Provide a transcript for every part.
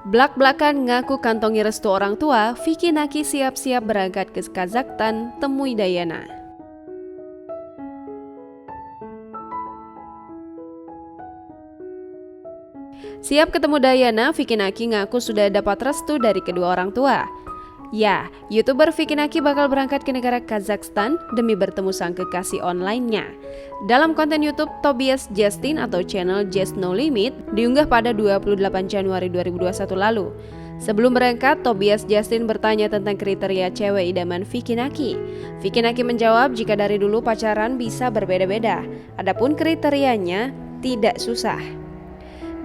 Blak-blakan ngaku kantongi restu orang tua, Vicky Naki siap-siap berangkat ke Kazakhstan, temui Dayana. Siap ketemu Dayana, Vicky Naki ngaku sudah dapat restu dari kedua orang tua. Ya, YouTuber Vicky Naki bakal berangkat ke negara Kazakhstan demi bertemu sang kekasih online-nya. Dalam konten YouTube Tobias Justin atau channel Just No Limit diunggah pada 28 Januari 2021 lalu. Sebelum berangkat, Tobias Justin bertanya tentang kriteria cewek idaman Vicky Naki. Vicky Naki menjawab jika dari dulu pacaran bisa berbeda-beda, adapun kriterianya tidak susah.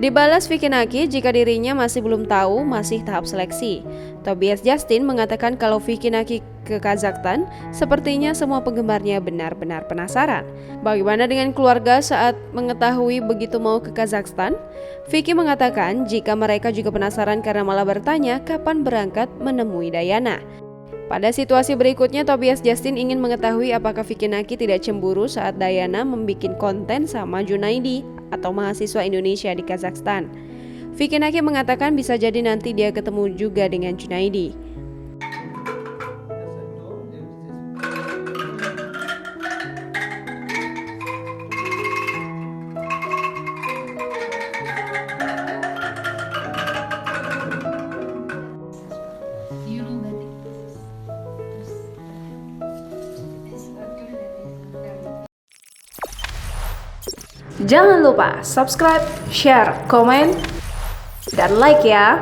Dibalas Vicky Naki jika dirinya masih belum tahu, masih tahap seleksi. Tobias Justin mengatakan kalau Vicky Naki ke Kazakhstan, sepertinya semua penggemarnya benar-benar penasaran. Bagaimana dengan keluarga saat mengetahui begitu mau ke Kazakhstan? Vicky mengatakan jika mereka juga penasaran karena malah bertanya kapan berangkat menemui Dayana. Pada situasi berikutnya, Tobias Justin ingin mengetahui apakah Vicky Naki tidak cemburu saat Dayana membuat konten sama Junaidi atau mahasiswa Indonesia di Kazakhstan. Vicky Naki mengatakan bisa jadi nanti dia ketemu juga dengan Junaidi. Jangan lupa subscribe, share, komen, dan like ya.